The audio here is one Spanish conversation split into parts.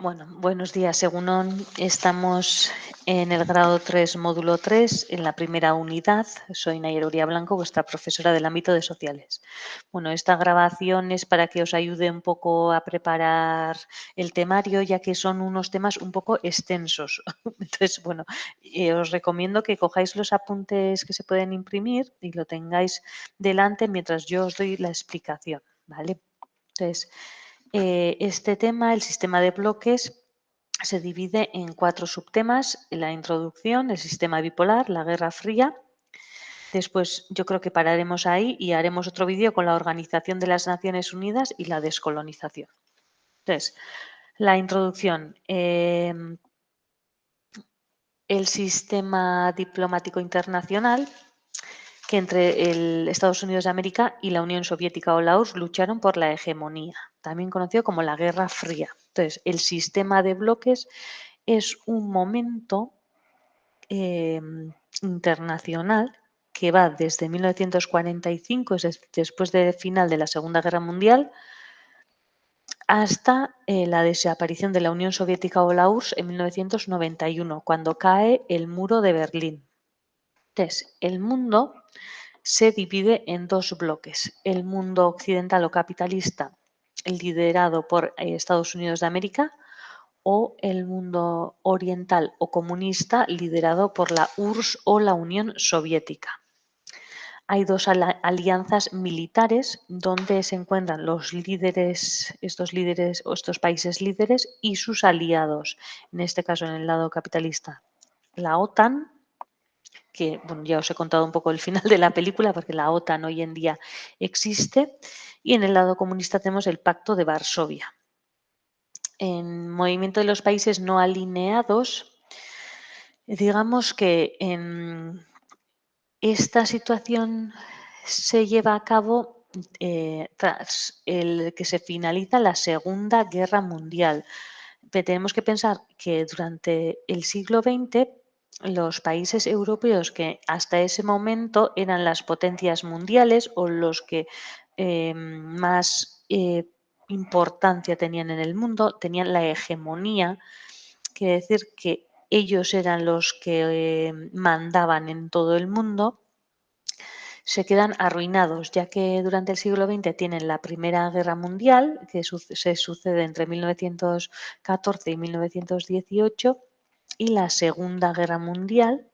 Bueno, buenos días, Egunon. Estamos en el grado 3, módulo 3, en la primera unidad. Soy Nayera Blanco, vuestra profesora del ámbito de sociales. Bueno, esta grabación es para que os ayude un poco a preparar el temario, ya que son unos temas un poco extensos. Entonces, bueno, os recomiendo que cojáis los apuntes que se pueden imprimir y lo tengáis delante mientras yo os doy la explicación, ¿vale? Entonces, este tema, el sistema de bloques, se divide en 4 subtemas: la introducción, el sistema bipolar, la Guerra Fría. Después yo creo que pararemos ahí y haremos otro vídeo con la Organización de las Naciones Unidas y la descolonización. Entonces, la introducción. El sistema diplomático internacional, que entre el Estados Unidos de América y la Unión Soviética o la URSS lucharon por la hegemonía, también conocido como la Guerra Fría. Entonces, el sistema de bloques es un momento internacional que va desde 1945, es después del final de la Segunda Guerra Mundial, hasta la desaparición de la Unión Soviética o la URSS en 1991, cuando cae el muro de Berlín. Entonces, el mundo se divide en dos bloques: el mundo occidental o capitalista, liderado por Estados Unidos de América, o el mundo oriental o comunista, liderado por la URSS o la Unión Soviética. Hay dos alianzas militares donde se encuentran los líderes, estos países líderes y sus aliados. En este caso, en el lado capitalista, la OTAN, que bueno, ya os he contado un poco el final de la película, porque la OTAN hoy en día existe, y en el lado comunista tenemos el Pacto de Varsovia. En movimiento de los países no alineados, digamos que en esta situación se lleva a cabo tras el que se finaliza la Segunda Guerra Mundial. Tenemos que pensar que durante el siglo XX los países europeos, que hasta ese momento eran las potencias mundiales o los que más importancia tenían en el mundo, tenían la hegemonía, quiere decir que ellos eran los que mandaban en todo el mundo, se quedan arruinados, ya que durante el siglo XX tienen la Primera Guerra Mundial, que se sucede entre 1914 y 1918, y la Segunda Guerra Mundial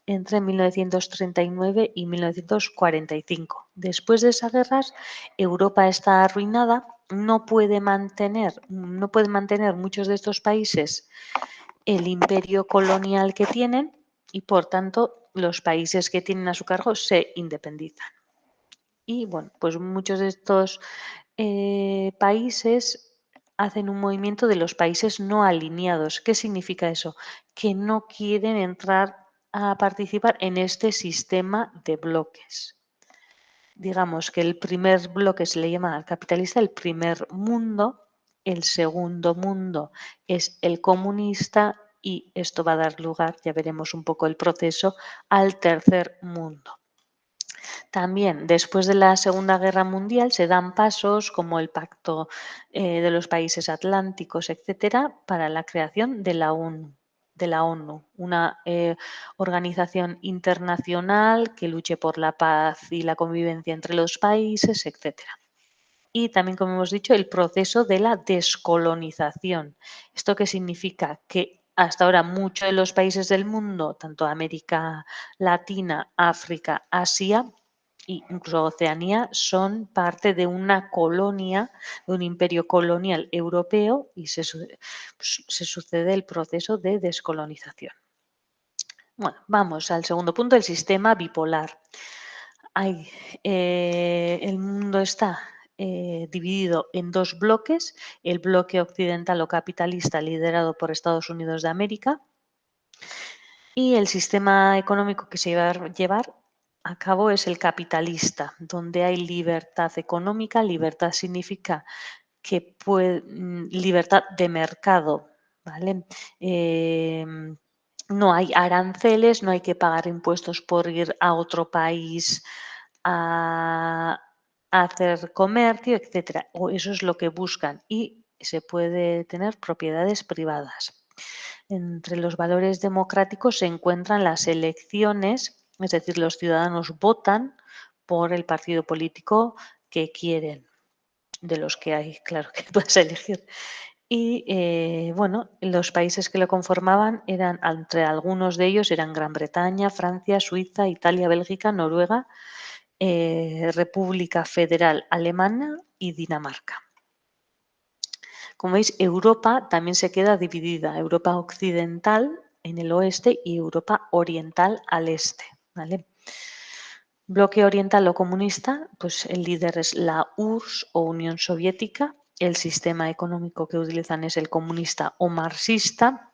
entre 1939 y 1945. Después de esas guerras, Europa está arruinada, no puede mantener muchos de estos países el imperio colonial que tienen, y por tanto los países que tienen a su cargo se independizan. Y bueno, pues muchos de estos países hacen un movimiento de los países no alineados. ¿Qué significa eso? Que no quieren entrar a participar en este sistema de bloques. Digamos que el primer bloque se le llama al capitalista el primer mundo, el segundo mundo es el comunista, y esto va a dar lugar, ya veremos un poco el proceso, al tercer mundo. También después de la Segunda Guerra Mundial se dan pasos como el Pacto de los Países Atlánticos, etcétera, para la creación de la ONU, una organización internacional que luche por la paz y la convivencia entre los países, etcétera. Y también, como hemos dicho, el proceso de la descolonización. ¿Esto qué significa? Que hasta ahora muchos de los países del mundo, tanto América Latina, África, Asia e incluso Oceanía, son parte de una colonia, de un imperio colonial europeo, y se sucede el proceso de descolonización. Bueno, vamos al segundo punto, el sistema bipolar. El mundo está dividido en dos bloques: el bloque occidental o capitalista, liderado por Estados Unidos de América, y el sistema económico que se va a llevar a cabo es el capitalista, donde hay libertad económica. Libertad significa que libertad de mercado, ¿vale? No hay aranceles, no hay que pagar impuestos por ir a otro país a hacer comercio, etcétera. O eso es lo que buscan. Y se puede tener propiedades privadas. Entre los valores democráticos se encuentran las elecciones, es decir, los ciudadanos votan por el partido político que quieren, de los que hay, claro, que puedes elegir. Y bueno, los países que lo conformaban eran, entre algunos de ellos eran Gran Bretaña, Francia, Suiza, Italia, Bélgica, Noruega, República Federal Alemana y Dinamarca. Como veis, Europa también se queda dividida, Europa occidental en el oeste y Europa oriental al este. ¿Vale? Bloque oriental o comunista, pues el líder es la URSS o Unión Soviética, el sistema económico que utilizan es el comunista o marxista,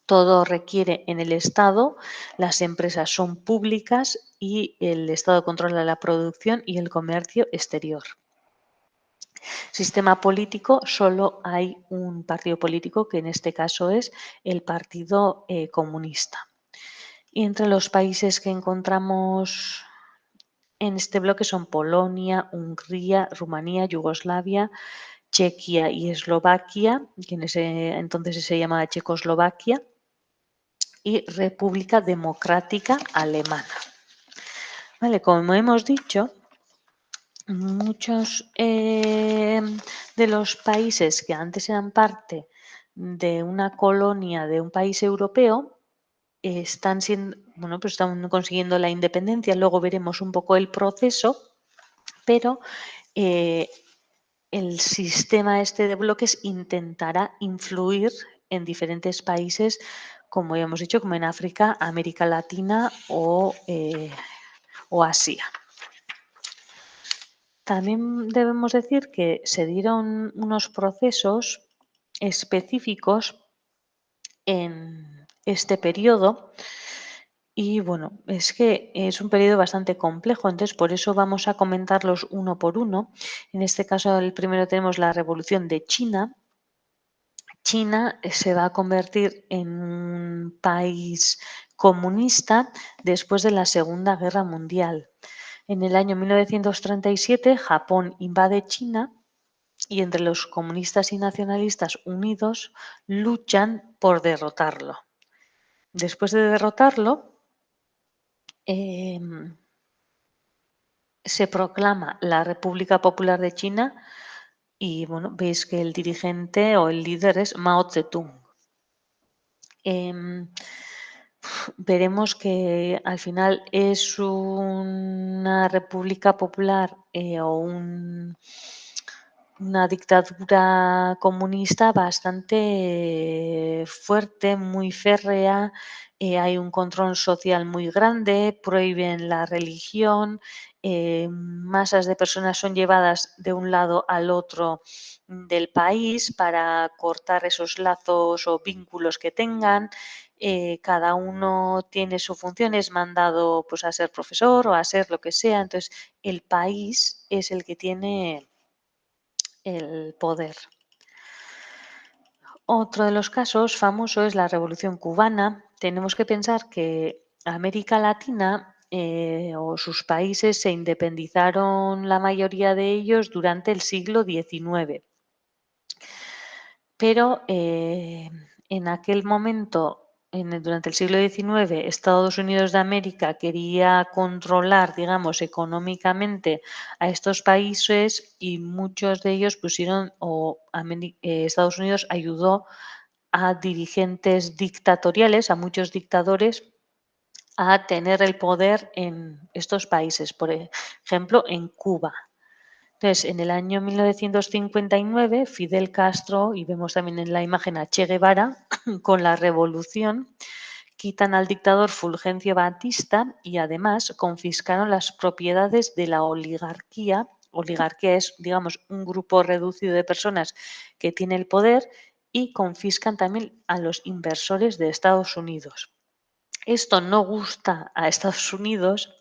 todo requiere en el Estado, las empresas son públicas y el Estado controla la producción y el comercio exterior. Sistema político, solo hay un partido político que en este caso es el Partido Comunista. Y entre los países que encontramos en este bloque son Polonia, Hungría, Rumanía, Yugoslavia, Chequia y Eslovaquia, que en ese entonces se llamaba Checoslovaquia, y República Democrática Alemana. Vale, como hemos dicho, muchos de los países que antes eran parte de una colonia de un país europeo están siendo, bueno, pues están consiguiendo la independencia. Luego veremos un poco el proceso, pero el sistema este de bloques intentará influir en diferentes países, como ya hemos dicho, como en África, América Latina o Asia. También debemos decir que se dieron unos procesos específicos en este periodo y bueno, es que es un periodo bastante complejo, entonces por eso vamos a comentarlos uno por uno. En este caso, el primero tenemos la Revolución de China. China se va a convertir en un país comunista después de la Segunda Guerra Mundial. En el año 1937, Japón invade China y entre los comunistas y nacionalistas unidos luchan por derrotarlo. Después de derrotarlo, se proclama la República Popular de China y bueno, veis que el dirigente o el líder es Mao Zedong. Veremos que al final es una república popular o una dictadura comunista bastante fuerte, muy férrea, hay un control social muy grande, prohíben la religión, masas de personas son llevadas de un lado al otro del país para cortar esos lazos o vínculos que tengan. Cada uno tiene su función, es mandado pues, a ser profesor o a ser lo que sea. Entonces, el país es el que tiene el poder. Otro de los casos famosos es la Revolución Cubana. Tenemos que pensar que América Latina o sus países se independizaron la mayoría de ellos durante el siglo XIX. Pero en aquel momento, durante el siglo XIX, Estados Unidos de América quería controlar, digamos, económicamente a estos países y muchos de ellos pusieron, Estados Unidos ayudó a dirigentes dictatoriales, a muchos dictadores, a tener el poder en estos países, por ejemplo, en Cuba. Entonces, en el año 1959, Fidel Castro, y vemos también en la imagen a Che Guevara, con la revolución, quitan al dictador Fulgencio Batista y además confiscaron las propiedades de la oligarquía. Oligarquía es, digamos, un grupo reducido de personas que tiene el poder y confiscan también a los inversores de Estados Unidos. Esto no gusta a Estados Unidos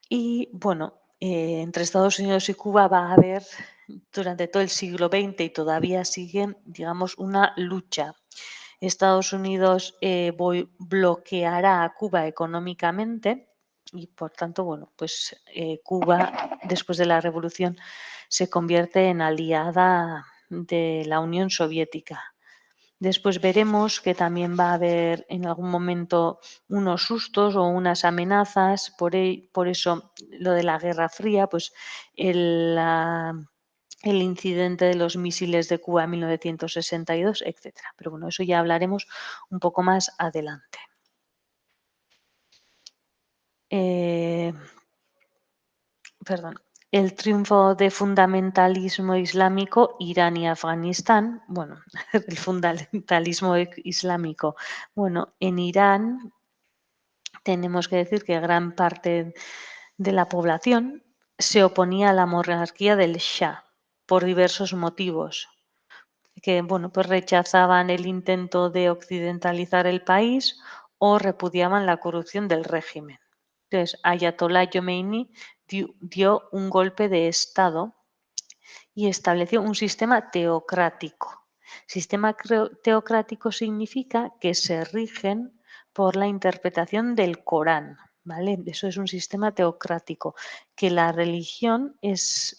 y, bueno, entre Estados Unidos y Cuba va a haber durante todo el siglo XX y todavía sigue, digamos, una lucha. Estados Unidos bloqueará a Cuba económicamente y, por tanto, bueno, pues Cuba, después de la revolución, se convierte en aliada de la Unión Soviética. Después veremos que también va a haber en algún momento unos sustos o unas amenazas, por eso lo de la Guerra Fría, pues el incidente de los misiles de Cuba en 1962, etcétera. Pero bueno, eso ya hablaremos un poco más adelante. Perdón. El triunfo de fundamentalismo islámico, Irán y Afganistán. Bueno, el fundamentalismo islámico. Bueno, en Irán tenemos que decir que gran parte de la población se oponía a la monarquía del Shah por diversos motivos, que bueno, pues rechazaban el intento de occidentalizar el país o repudiaban la corrupción del régimen. Entonces, Ayatollah Khomeini dio un golpe de Estado y estableció un sistema teocrático. Sistema teocrático significa que se rigen por la interpretación del Corán, ¿vale? Eso es un sistema teocrático, que la religión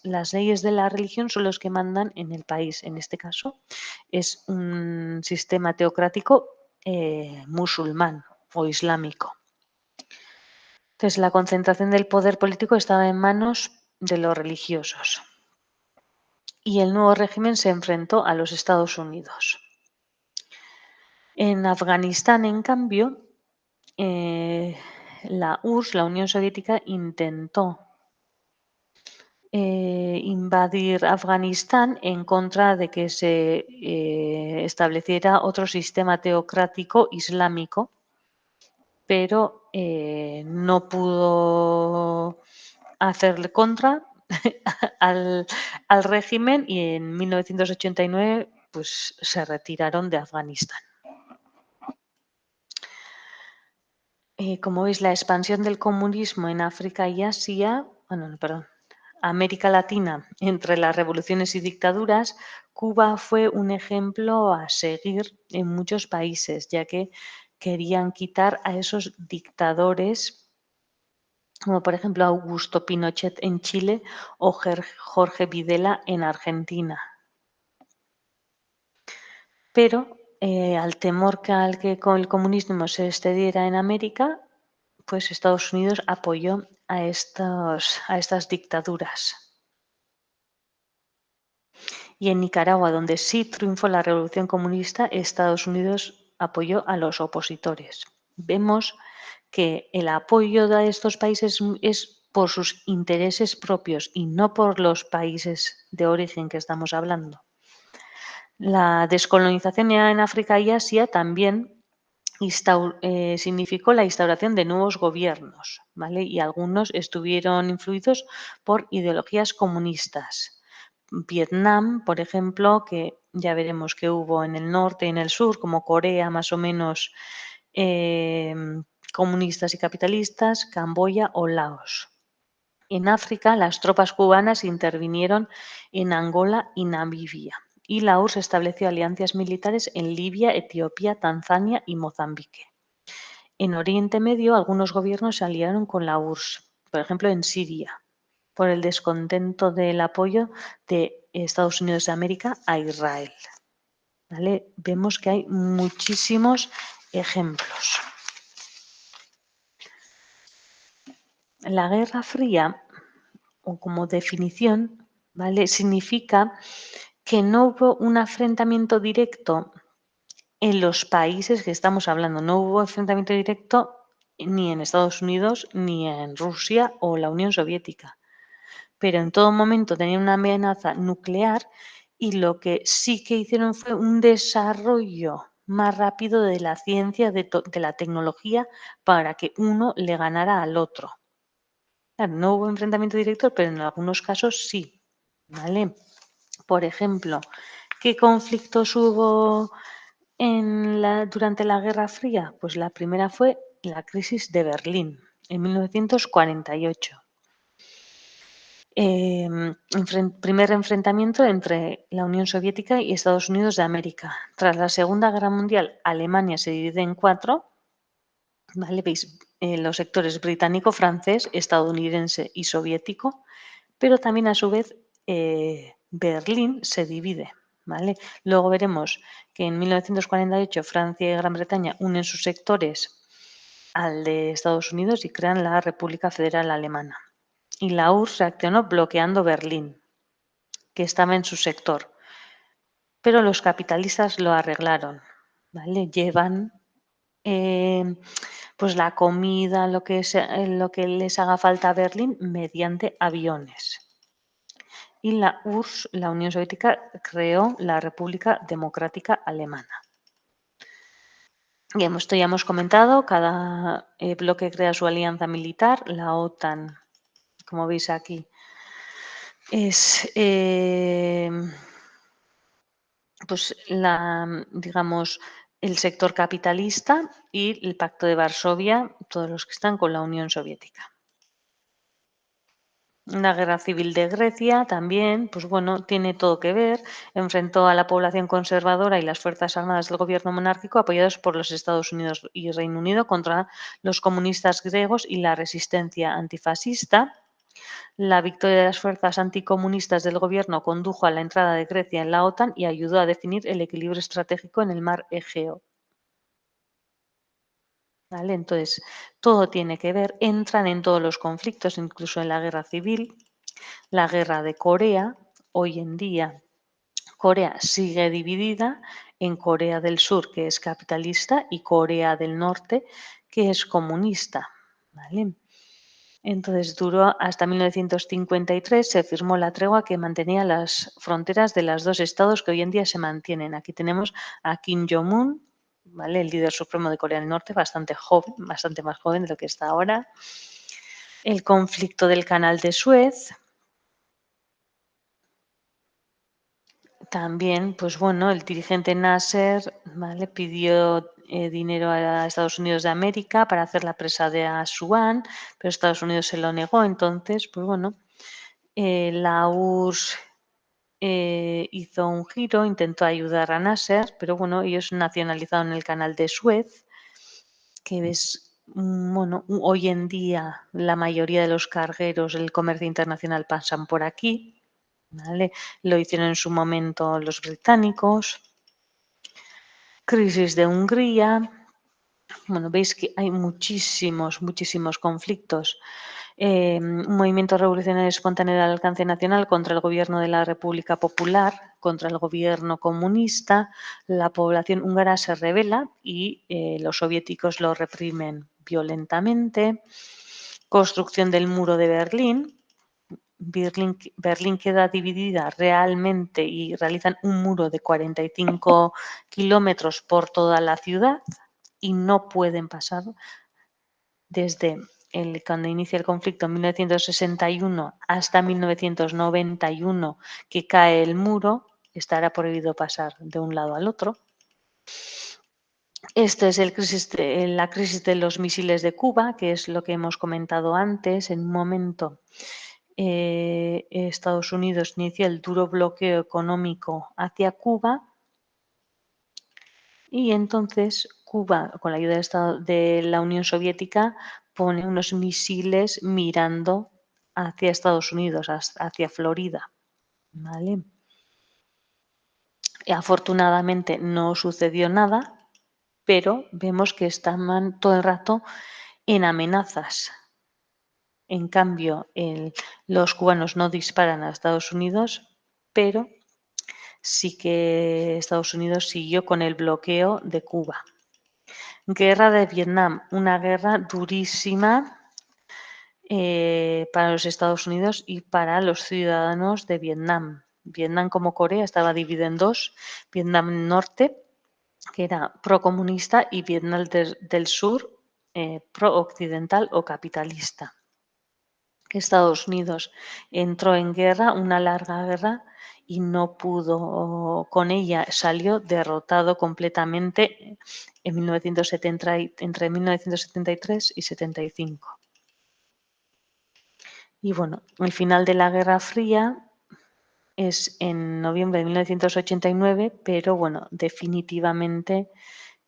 las leyes de la religión son los que mandan en el país. En este caso es un sistema teocrático musulmán o islámico. Entonces, la concentración del poder político estaba en manos de los religiosos. Y el nuevo régimen se enfrentó a los Estados Unidos. En Afganistán, en cambio, la URSS, la Unión Soviética, intentó invadir Afganistán en contra de que se estableciera otro sistema teocrático islámico, pero no pudo hacerle contra al régimen y en 1989 pues, se retiraron de Afganistán. Como veis, la expansión del comunismo en África y América Latina entre las revoluciones y dictaduras, Cuba fue un ejemplo a seguir en muchos países, ya que querían quitar a esos dictadores, como por ejemplo Augusto Pinochet en Chile o Jorge Videla en Argentina. Pero al temor que con el comunismo se extendiera en América, pues Estados Unidos apoyó a estas dictaduras. Y en Nicaragua, donde sí triunfó la revolución comunista, Estados Unidos apoyó a los opositores. Vemos que el apoyo de estos países es por sus intereses propios y no por los países de origen que estamos hablando. La descolonización en África y Asia también significó la instauración de nuevos gobiernos, ¿vale? Y algunos estuvieron influidos por ideologías comunistas. Vietnam, por ejemplo, que ya veremos que hubo en el norte y en el sur, como Corea más o menos comunistas y capitalistas, Camboya o Laos. En África, las tropas cubanas intervinieron en Angola y Namibia, y la URSS estableció alianzas militares en Libia, Etiopía, Tanzania y Mozambique. En Oriente Medio, algunos gobiernos se aliaron con la URSS, por ejemplo en Siria, por el descontento del apoyo de Estados Unidos de América a Israel. ¿Vale? Vemos que hay muchísimos ejemplos. La Guerra Fría, o como definición, ¿vale? Significa que no hubo un enfrentamiento directo en los países que estamos hablando. No hubo enfrentamiento directo ni en Estados Unidos, ni en Rusia o la Unión Soviética. Pero en todo momento tenían una amenaza nuclear y lo que sí que hicieron fue un desarrollo más rápido de la ciencia, de la tecnología, para que uno le ganara al otro. Claro, no hubo enfrentamiento directo, pero en algunos casos sí. ¿Vale? Por ejemplo, ¿qué conflictos hubo durante la Guerra Fría? Pues la primera fue la crisis de Berlín en 1948. Primer enfrentamiento entre la Unión Soviética y Estados Unidos de América. Tras la Segunda Guerra Mundial, Alemania se divide en cuatro. ¿Vale? Veis los sectores británico, francés, estadounidense y soviético, pero también a su vez Berlín se divide. ¿vale? Luego veremos que en 1948 Francia y Gran Bretaña unen sus sectores al de Estados Unidos y crean la República Federal Alemana. Y la URSS reaccionó bloqueando Berlín, que estaba en su sector. Pero los capitalistas lo arreglaron, ¿vale? Llevan pues la comida, lo que les haga falta a Berlín mediante aviones. Y la URSS, la Unión Soviética, creó la República Democrática Alemana. Y esto ya hemos comentado, cada bloque crea su alianza militar, la OTAN, como veis aquí, es pues digamos, el sector capitalista y el Pacto de Varsovia, todos los que están con la Unión Soviética. La guerra civil de Grecia también, pues bueno, tiene todo que ver. Enfrentó a la población conservadora y las fuerzas armadas del gobierno monárquico apoyados por los Estados Unidos y Reino Unido contra los comunistas griegos y la resistencia antifascista. La victoria de las fuerzas anticomunistas del gobierno condujo a la entrada de Grecia en la OTAN y ayudó a definir el equilibrio estratégico en el mar Egeo. ¿Vale? Entonces, todo tiene que ver, entran en todos los conflictos, incluso en la guerra civil, la guerra de Corea. Hoy en día, Corea sigue dividida en Corea del Sur, que es capitalista, y Corea del Norte, que es comunista. ¿Vale? Entonces duró hasta 1953, se firmó la tregua que mantenía las fronteras de los dos estados que hoy en día se mantienen. Aquí tenemos a Kim Jong-un, ¿vale? El líder supremo de Corea del Norte, bastante joven, bastante más joven de lo que está ahora. El conflicto del Canal de Suez. También, pues bueno, el dirigente Nasser, ¿vale? Pidió dinero a Estados Unidos de América para hacer la presa de Asuán, pero Estados Unidos se lo negó. Entonces, pues bueno, la URSS hizo un giro, intentó ayudar a Nasser, pero bueno, ellos nacionalizaron el canal de Suez, que es, bueno, hoy en día la mayoría de los cargueros del comercio internacional pasan por aquí, ¿vale? Lo hicieron en su momento los británicos. Crisis de Hungría. Bueno, veis que hay muchísimos conflictos. Un movimiento revolucionario espontáneo de alcance nacional contra el gobierno de la República Popular, contra el gobierno comunista. La población húngara se rebela y los soviéticos lo reprimen violentamente. Construcción del muro de Berlín. Berlín queda dividida realmente y realizan un muro de 45 kilómetros por toda la ciudad y no pueden pasar desde cuando inicia el conflicto en 1961 hasta 1991, que cae el muro, estará prohibido pasar de un lado al otro. Esta es la crisis de los misiles de Cuba, que es lo que hemos comentado antes. En un momento, Estados Unidos inicia el duro bloqueo económico hacia Cuba. Y entonces Cuba, con la ayuda de la Unión Soviética, pone unos misiles mirando hacia Estados Unidos, hacia Florida. ¿Vale? Y afortunadamente no sucedió nada, pero vemos que están todo el rato en amenazas. En cambio, los cubanos no disparan a Estados Unidos, pero sí que Estados Unidos siguió con el bloqueo de Cuba. Guerra de Vietnam, una guerra durísima para los Estados Unidos y para los ciudadanos de Vietnam. Vietnam, como Corea, estaba dividido en dos: Vietnam Norte, que era procomunista, y Vietnam del Sur, pro-occidental o capitalista. Estados Unidos entró en guerra, una larga guerra, y no pudo con ella, salió derrotado completamente en 1970, entre 1973 y 75. Y bueno, el final de la Guerra Fría es en noviembre de 1989, pero bueno, definitivamente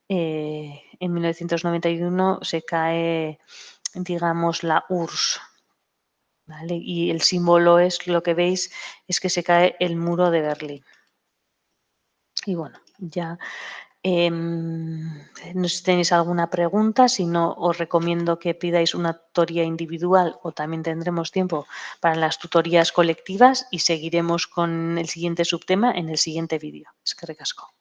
en 1991 se cae, digamos, la URSS. ¿Vale? Y el símbolo es, lo que veis, es que se cae el muro de Berlín. Y bueno, ya no sé si tenéis alguna pregunta, si no os recomiendo que pidáis una tutoría individual o también tendremos tiempo para las tutorías colectivas y seguiremos con el siguiente subtema en el siguiente vídeo. Es que recasco.